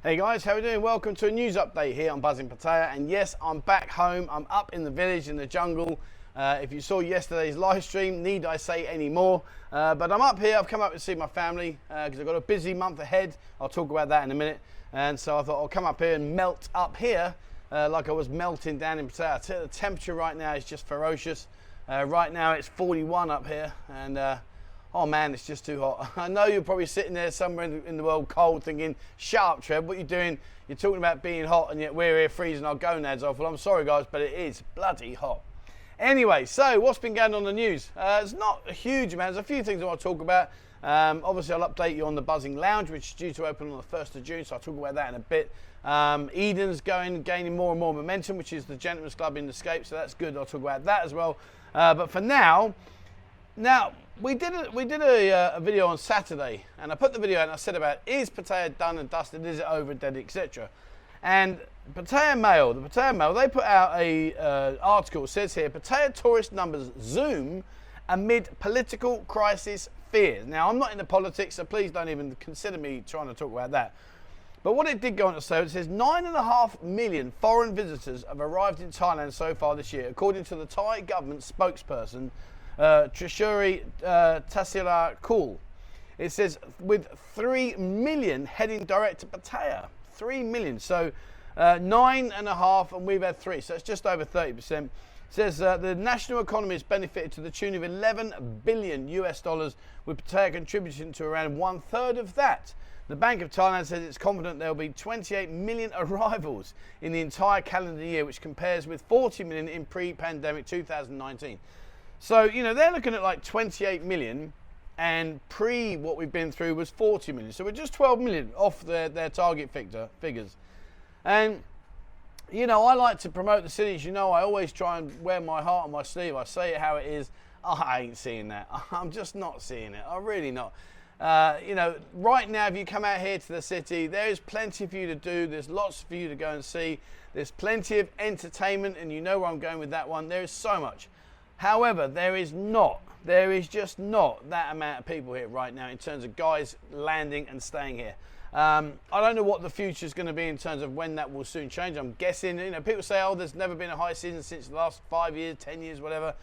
Hey guys, how are we doing? Welcome to a news update here on Buzzing Pattaya. And yes, I'm back home. I'm up in the village, in the jungle. If you saw yesterday's live stream, need I say any more? But I'm up here. I've come up to see my family because I've got a busy month ahead. I'll talk about that in a minute. And so I thought I'll come up here and melt up here like I was melting down in Pattaya. The temperature right now is just ferocious. Right now it's 41 up here, and oh man, it's just too hot. I know you're probably sitting there somewhere in the world cold thinking, shut up Trev, what are you doing? You're talking about being hot and yet we're here freezing our gonads off. Well, I'm sorry guys, but it is bloody hot. Anyway, so what's been going on in the news? It's not a huge amount. There's a few things I want to talk about. Obviously, I'll update you on the Buzzing Lounge, which is due to open on the 1st of June, so I'll talk about that in a bit. Eden's gaining more and more momentum, which is the gentleman's club in the Scape, so that's good. I'll talk about that as well. But for now, we did a video on Saturday, and I put the video out and I said about, is Pattaya done and dusted, is it over, dead, etc. And the Pattaya Mail, they put out a article, it says here, Pattaya tourist numbers zoom amid political crisis fears. Now, I'm not into politics, so please don't even consider me trying to talk about that. But what it did go on to say, it says 9.5 million foreign visitors have arrived in Thailand so far this year, according to the Thai government spokesperson, Trishuri Tasila Kul. It says with 3 million heading direct to Pattaya. 3 million. So 9.5 and we've had 3. So it's just over 30%. It says the national economy has benefited to the tune of $11 billion US, with Pattaya contributing to around 1/3 of that. The Bank of Thailand says it's confident there will be 28 million arrivals in the entire calendar year, which compares with 40 million in pre-pandemic 2019. So, you know, they're looking at like 28 million, and pre what we've been through was 40 million. So we're just 12 million off their target figures. And, you know, I like to promote the cities. You know, I always try and wear my heart on my sleeve. I say it how it is. I ain't seeing that. I'm just not seeing it. I'm really not. You know, right now, if you come out here to the city, there is plenty for you to do. There's lots for you to go and see. There's plenty of entertainment, and you know where I'm going with that one. There is so much. However, there is just not that amount of people here right now in terms of guys landing and staying here. I don't know what the future is going to be in terms of when that will soon change. I'm guessing, you know, people say, oh, there's never been a high season since the last 5 years, 10 years, whatever.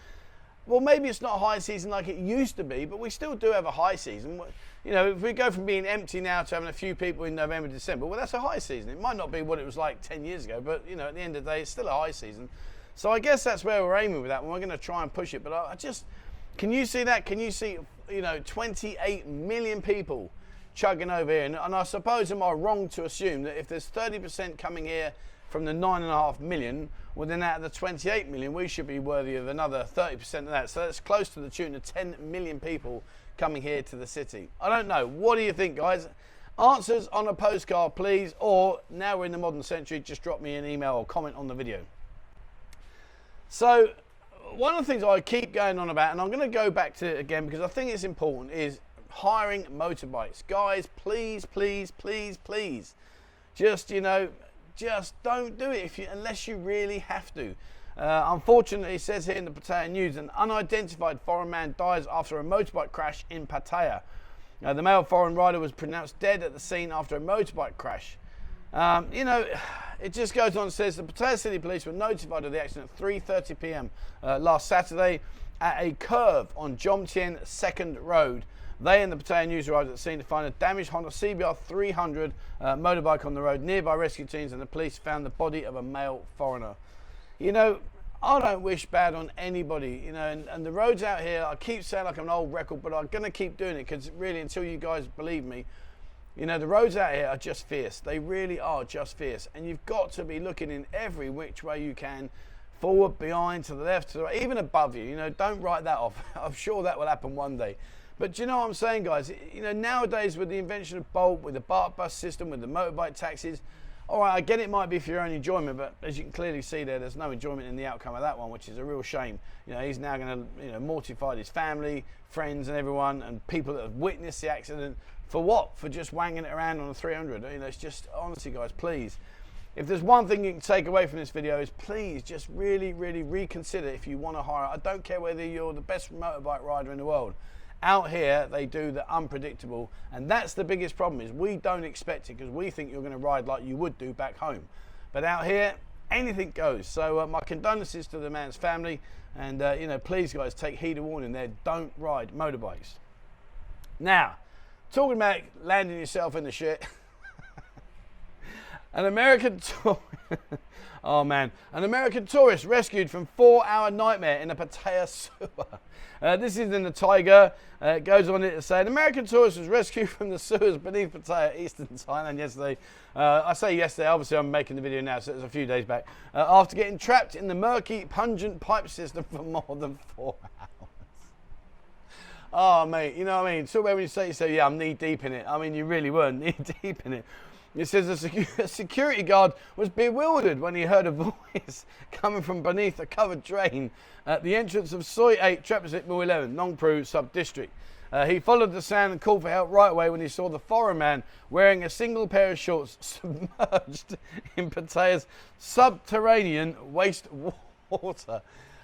Well, maybe it's not a high season like it used to be, but we still do have a high season. You know, if we go from being empty now to having a few people in November, December, well, that's a high season. It might not be what it was like 10 years ago, but, you know, at the end of the day, it's still a high season. So I guess that's where we're aiming with that, and we're going to try and push it. But I just, can you see that? Can you see, you know, 28 million people chugging over here? And I suppose, am I wrong to assume that if there's 30% coming here from the 9.5 million, well then out of the 28 million, we should be worthy of another 30% of that. So that's close to the tune of 10 million people coming here to the city. I don't know. What do you think, guys? Answers on a postcard, please. Or now we're in the modern century, just drop me an email or comment on the video. So one of the things I keep going on about, and I'm going to go back to it again because I think it's important, is hiring motorbikes. Guys, please, please, please, please. Just, you know, just don't do it unless you really have to. Unfortunately, it says here in the Pattaya News, an unidentified foreign man dies after a motorbike crash in Pattaya. The male foreign rider was pronounced dead at the scene after a motorbike crash. You know, it just goes on and says the Pattaya City Police were notified of the accident at 3:30 p.m. Last Saturday at a curve on Jomtien 2nd Road. They and the Pattaya News arrived at the scene to find a damaged Honda CBR 300 motorbike on the road. Nearby rescue teams and the police found the body of a male foreigner. You know, I don't wish bad on anybody, you know, and the roads out here, I keep saying like I'm an old record, but I'm going to keep doing it because really until you guys believe me, you know, the roads out here are just fierce. They really are just fierce. And you've got to be looking in every which way you can, forward, behind, to the left, to the right, even above you. You know, don't write that off. I'm sure that will happen one day. But do you know what I'm saying, guys? You know, nowadays with the invention of Bolt, with the BART bus system, with the motorbike taxis, all right, I get it might be for your own enjoyment, but as you can clearly see there's no enjoyment in the outcome of that one, which is a real shame. You know, he's now going to, you know, mortify his family, friends and everyone, and people that have witnessed the accident. For what? For just wanging it around on a 300. You know, it's just, honestly, guys, please. If there's one thing you can take away from this video is please just really, really reconsider if you want to hire. I don't care whether you're the best motorbike rider in the world. Out here, they do the unpredictable, and that's the biggest problem, is we don't expect it because we think you're going to ride like you would do back home. But out here, anything goes. So my condolences to the man's family, and you know, please guys, take heed of warning there. Don't ride motorbikes. Now, talking about landing yourself in the shit. An American oh man, an American tourist rescued from 4-hour nightmare in a Pattaya sewer. This is in the Tiger. It goes on to say, an American tourist was rescued from the sewers beneath Pattaya, eastern Thailand yesterday. I say yesterday, obviously I'm making the video now, so it was a few days back. After getting trapped in the murky, pungent pipe system for more than 4 hours. Oh mate, you know what I mean? So when you say, yeah, I'm knee deep in it. I mean, you really were knee deep in it. It says a security guard was bewildered when he heard a voice coming from beneath a covered drain at the entrance of Soi 8, Trapesit Mil 11, Nong Pru sub-district. He followed the sound and called for help right away when he saw the foreign man wearing a single pair of shorts submerged in Pattaya's subterranean wastewater.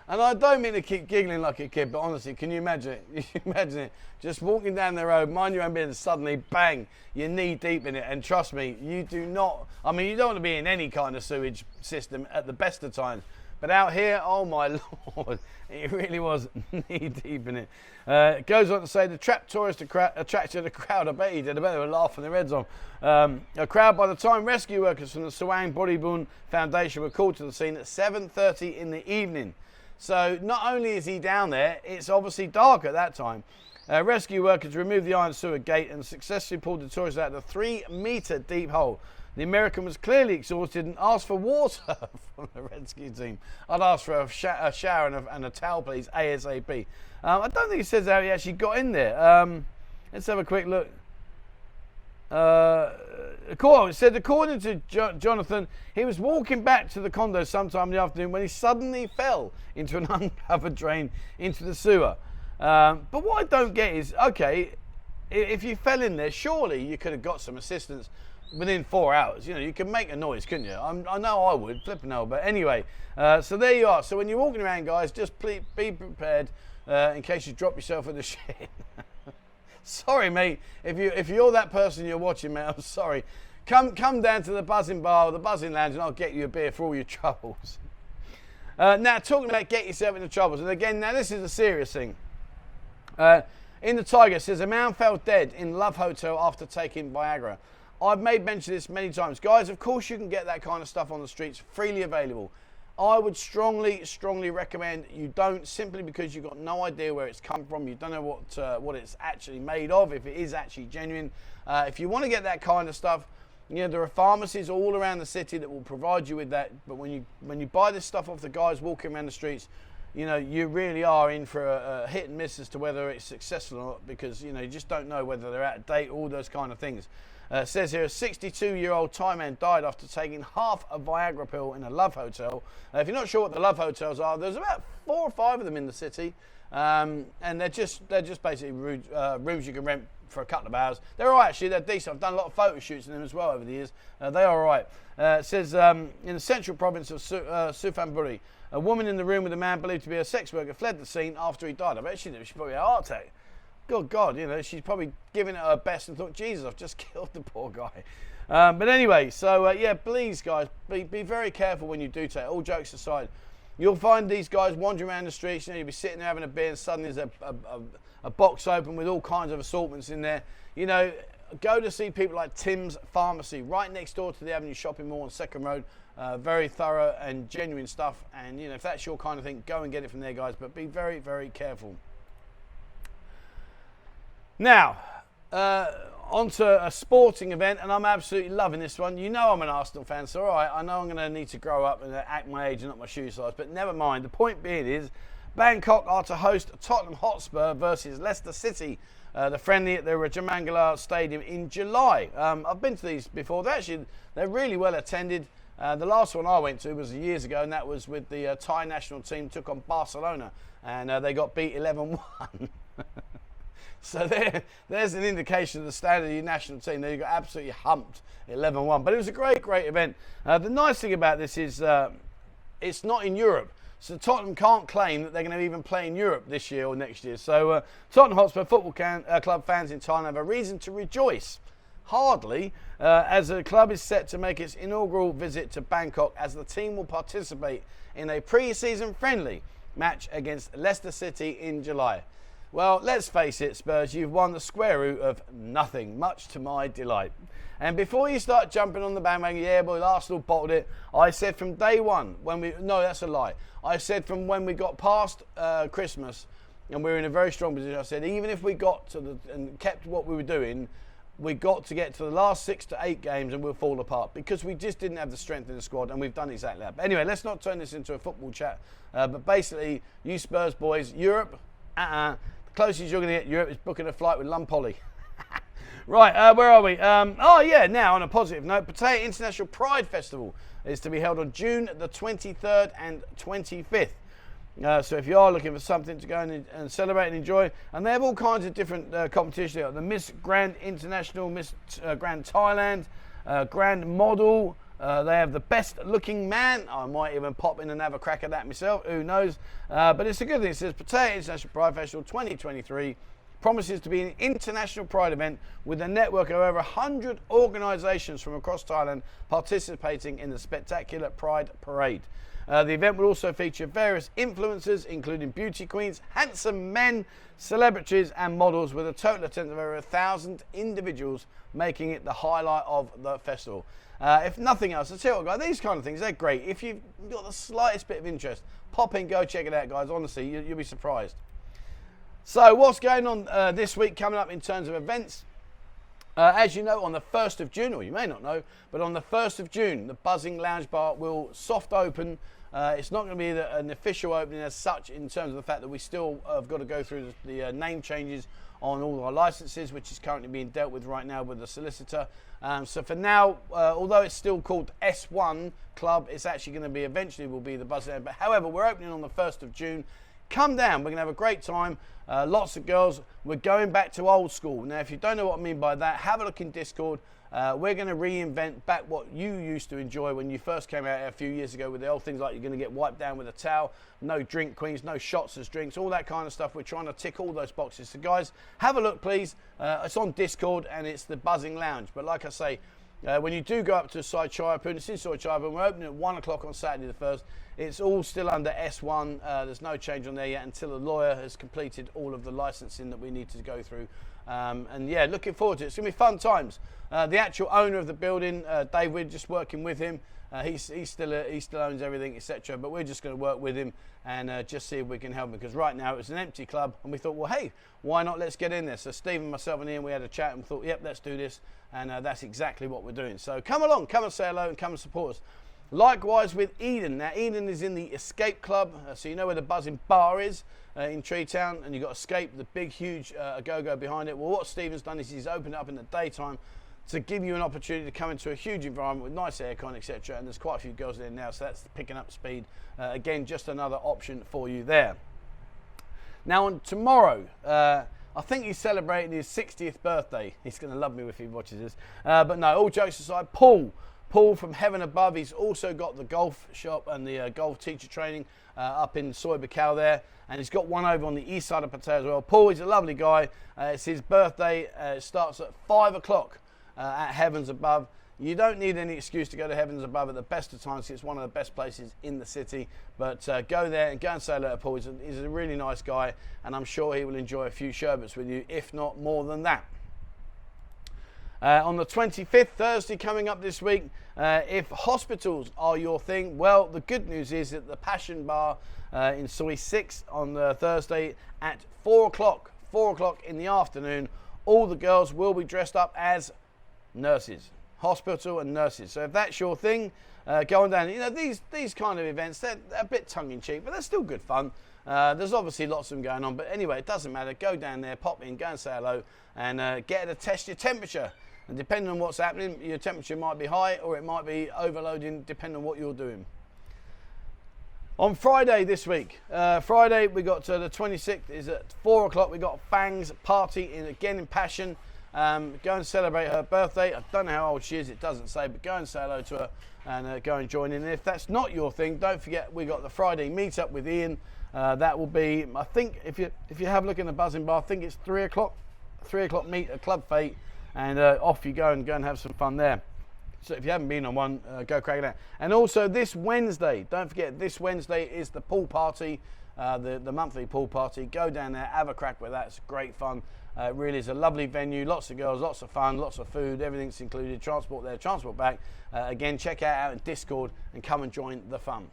And I don't mean to keep giggling like a kid, but honestly, can you imagine it? You imagine it, just walking down the road, mind your own business, suddenly, bang, you're knee deep in it. And trust me, you do not, I mean, you don't want to be in any kind of sewage system at the best of times. But out here, oh my Lord, it really was knee deep in it. It goes on to say the trapped tourist attracted a crowd. I bet he did. I bet they were laughing their heads off. A crowd, by the time rescue workers from the Suang Bodibun Foundation were called to the scene at 7:30 in the evening. So not only is he down there, it's obviously dark at that time. Rescue workers removed the iron sewer gate and successfully pulled the tourist out of the 3-meter deep hole. The American was clearly exhausted and asked for water from the rescue team. I'd ask for a shower and a towel, please, ASAP. I don't think it says how he actually got in there. Let's have a quick look. It said, according to Jonathan, he was walking back to the condo sometime in the afternoon when he suddenly fell into an uncovered drain into the sewer. But what I don't get is, okay, if you fell in there, surely you could have got some assistance within 4 hours. You know, you can make a noise, couldn't you? I know I would, flipping hell. But anyway, so there you are. So when you're walking around, guys, just please be prepared in case you drop yourself in the shit. Sorry, mate. If you're that person you're watching, mate, I'm sorry. Come down to the Buzzing Bar or the Buzzing Lounge and I'll get you a beer for all your troubles. Now, talking about get yourself into troubles, and again, now this is a serious thing. In the Tiger, it says a man fell dead in Love Hotel after taking Viagra. I've made mention of this many times. Guys, of course you can get that kind of stuff on the streets, freely available. I would strongly recommend you don't, simply because you've got no idea where it's come from. You don't know what it's actually made of, if it is actually genuine. If you want to get that kind of stuff, you know, there are pharmacies all around the city that will provide you with that. But when you buy this stuff off the guys walking around the streets, you know, you really are in for a hit and miss as to whether it's successful or not, because, you know, you just don't know whether they're out of date, all those kind of things. It says here, a 62-year-old Thai man died after taking half a Viagra pill in a Love Hotel. If you're not sure what the Love Hotels are, there's about 4 or 5 of them in the city, and they're just basically rooms you can rent for a couple of hours. They're all right, actually. They're decent. I've done a lot of photo shoots in them as well over the years. They are all right. It says in the central province of Suphanburi, a woman in the room with a man believed to be a sex worker fled the scene after he died. I bet she probably had a heart attack. Good God, you know, she's probably giving it her best and thought, Jesus, I've just killed the poor guy. But anyway, so yeah, please, guys, be very careful when you do take it. All jokes aside, you'll find these guys wandering around the streets. You know, you'll be sitting there having a beer, and suddenly there's a box open with all kinds of assortments in there. You know, go to see people like Tim's Pharmacy, right next door to the Avenue Shopping Mall on 2nd Road. Very thorough and genuine stuff. And, you know, if that's your kind of thing, go and get it from there, guys. But be very, very careful. Now, onto a sporting event, and I'm absolutely loving this one. You know I'm an Arsenal fan, so all right, I know I'm going to need to grow up and act my age and not my shoe size, but never mind. The point being is, Bangkok are to host Tottenham Hotspur versus Leicester City, the friendly at the Rajamangala Stadium in July. I've been to these before. They're really well attended. The last one I went to was years ago, and that was with the Thai national team took on Barcelona, and they got beat 11-1. So there's an indication of the standard of your national team. They got absolutely humped 11-1. But it was a great event. The nice thing about this is it's not in Europe. So Tottenham can't claim that they're going to even play in Europe this year or next year. So Tottenham Hotspur Football Club fans in Thailand have a reason to rejoice. Hardly, as the club is set to make its inaugural visit to Bangkok, as the team will participate in a pre-season friendly match against Leicester City in July. Well, let's face it, Spurs, you've won the square root of nothing, much to my delight. And before you start jumping on the bandwagon, yeah, boy, Arsenal bottled it, I said from day one, no, that's a lie. I said from when we got past Christmas and we were in a very strong position, I said even if we got to and kept what we were doing, we got to get to the last 6 to 8 games and we'll fall apart because we just didn't have the strength in the squad, and we've done exactly that. But anyway, let's not turn this into a football chat. But basically, you Spurs boys, Europe, the closest you're going to get Europe is booking a flight with Lum Polly. Right, where are we? Now on a positive note, Pattaya International Pride Festival is to be held on June the 23rd and 25th. So if you are looking for something to go and celebrate and enjoy, and they have all kinds of different competitions. They have the Miss Grand International, Miss Grand Thailand, Grand Model. They have the best looking man. I might even pop in and have a crack at that myself. Who knows? But it's a good thing. It says Pattaya International Pride Festival 2023 promises to be an international pride event with a network of over 100 organisations from across Thailand participating in the spectacular Pride Parade. The event will also feature various influencers, including beauty queens, handsome men, celebrities and models, with a total attendance of over 1,000 individuals, making it the highlight of the festival. If nothing else, I tell you what, guys, these kind of things, they're great. If you've got the slightest bit of interest, pop in, go check it out, guys. Honestly, you'll be surprised. So what's going on this week coming up in terms of events? As you know, on the 1st of June, or you may not know, but on the 1st of June, the Buzzing Lounge Bar will soft open. It's not going to be an official opening as such, in terms of the fact that we still have got to go through the name changes on all our licenses, which is currently being dealt with right now with the solicitor. So for now, although it's still called S1 Club, it's actually going to be, eventually will be the Buzzing Lounge. But however, we're opening on the 1st of June. Come down, we're going to have a great time. Lots of girls. We're going back to old school. Now, if you don't know what I mean by that, have a look in Discord. We're going to reinvent back what you used to enjoy when you first came out here a few years ago, with the old things like you're going to get wiped down with a towel, no drink queens, no shots as drinks, all that kind of stuff. We're trying to tick all those boxes. So guys, have a look, please. It's on Discord and it's the Buzzing Lounge. But like I say, when you do go up to Sai Chaiapun, it's in Sai Chaiapun, we're opening at 1 o'clock on Saturday the 1st. It's all still under S1. There's no change on there yet until the lawyer has completed all of the licensing that we need to go through. And yeah, looking forward to it. It's going to be fun times. The actual owner of the building, Dave, we're just working with him. He still owns everything, etc. But we're just going to work with him and just see if we can help him. Because right now it's an empty club, and we thought, well, hey, why not? Let's get in there. So Stephen, myself, and Ian, we had a chat and thought, yep, let's do this. And that's exactly what we're doing. So come along, come and say hello, and come and support us. Likewise with Eden. Now, Eden is in the Escape Club, so you know where the Buzzing Bar is in Treetown, and you've got Escape, the big, huge go-go behind it. Well, what Stephen's done is he's opened it up in the daytime to give you an opportunity to come into a huge environment with nice aircon, etc. And there's quite a few girls there now, so that's picking up speed. Again, just another option for you there. Now, on tomorrow, I think he's celebrating his 60th birthday. He's going to love me if he watches this. But no, all jokes aside, Paul from Heaven Above, he's also got the golf shop and the golf teacher training up in Soy Bacau there, and he's got one over on the east side of Pattaya as well. Paul is a lovely guy. It's his birthday. It starts at 5 o'clock at Heavens Above. You don't need any excuse to go to Heavens Above at the best of times. It's one of the best places in the city. But go there and go and say hello to Paul. He's a really nice guy, and I'm sure he will enjoy a few sherbets with you, if not more than that. On the 25th, Thursday, coming up this week, if hospitals are your thing, well, the good news is that the Passion Bar in Soy 6 on Thursday at 4 o'clock in the afternoon, all the girls will be dressed up as nurses, hospital and nurses. So if that's your thing, go on down. You know, these kind of events, they're a bit tongue-in-cheek, but they're still good fun. There's obviously lots of them going on, but anyway, it doesn't matter. Go down there, pop in, go and say hello, and get her to test your temperature. And depending on what's happening, your temperature might be high or it might be overloading, depending on what you're doing. On Friday this week, Friday we got to the 26th, is at 4 o'clock. We got Fang's party again in Passion. Go and celebrate her birthday. I don't know how old she is, it doesn't say, but go and say hello to her and go and join in. And if that's not your thing, don't forget we got the Friday meet-up with Ian. That will be, I think, if you have a look in the Buzzing Bar, I think it's 3 o'clock. 3 o'clock meet at Club Fate, and off you go and have some fun there. So if you haven't been on one, go crack it out. And also this Wednesday, don't forget, this Wednesday is the pool party, the monthly pool party. Go down there, have a crack with that. It's great fun. It really is a lovely venue, lots of girls, lots of fun, lots of food, everything's included, transport there, transport back. Again, check out in Discord and come and join the fun.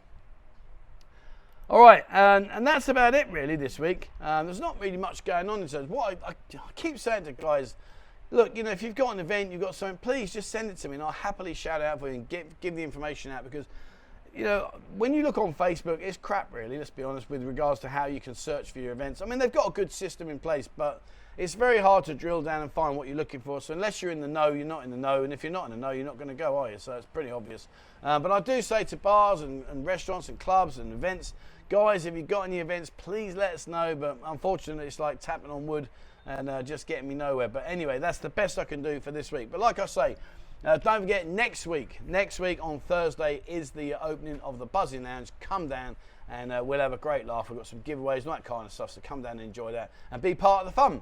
All right, and that's about it really this week. There's not really much going on in terms of what I keep saying to guys, look, you know, if you've got an event, you've got something, please just send it to me and I'll happily shout out for you and give the information out, because, you know, when you look on Facebook, it's crap really, let's be honest, with regards to how you can search for your events. I mean, they've got a good system in place, but it's very hard to drill down and find what you're looking for. So unless you're in the know, you're not in the know. And if you're not in the know, you're not going to go, are you? So it's pretty obvious. But I do say to bars and restaurants and clubs and events, guys, if you've got any events, please let us know. But unfortunately, it's like tapping on wood and just getting me nowhere. But anyway, that's the best I can do for this week. But like I say, don't forget, next week on Thursday is the opening of the Buzzing Lounge. Come down and we'll have a great laugh. We've got some giveaways and that kind of stuff. So come down and enjoy that and be part of the fun.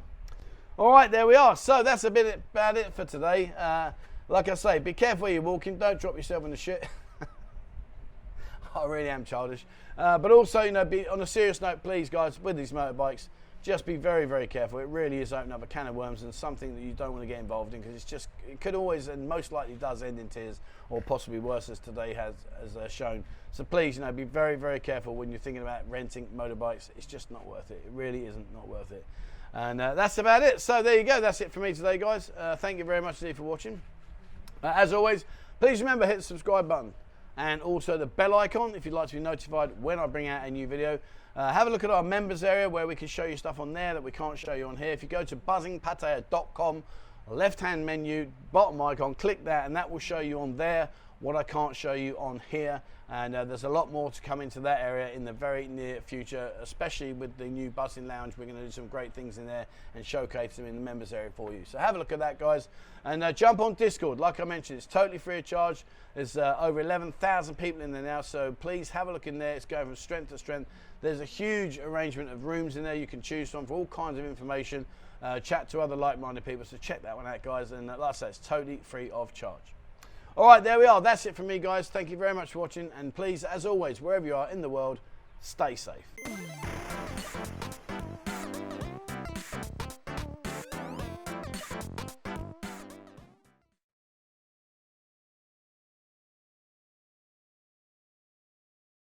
All right, there we are. So that's about it for today. Like I say, be careful where you're walking. Don't drop yourself in the shit. I really am childish. But also, you know, be on a serious note, please, guys, with these motorbikes, just be very, very careful. It really is opening up a can of worms and something that you don't want to get involved in, because it could always and most likely does end in tears, or possibly worse, as today has shown. So please, you know, be very, very careful when you're thinking about renting motorbikes. It's just not worth it. It really isn't not worth it. And that's about it. So there you go. That's it for me today, guys. Thank you very much indeed for watching. As always, please remember, hit the subscribe button and also the bell icon if you'd like to be notified when I bring out a new video. Have a look at our members area where we can show you stuff on there that we can't show you on here. If you go to buzzingpattaya.com, left-hand menu, bottom icon, click that, and that will show you on there what I can't show you on here. And there's a lot more to come into that area in the very near future, especially with the new Buzzing Lounge. We're going to do some great things in there and showcase them in the members area for you. So have a look at that, guys, and jump on Discord. Like I mentioned, it's totally free of charge. There's over 11,000 people in there now, so please have a look in there. It's going from strength to strength. There's a huge arrangement of rooms in there you can choose from for all kinds of information. Chat to other like-minded people, so check that one out, guys. And like I say, it's totally free of charge. All right, there we are. That's it from me, guys. Thank you very much for watching. And please, as always, wherever you are in the world, stay safe.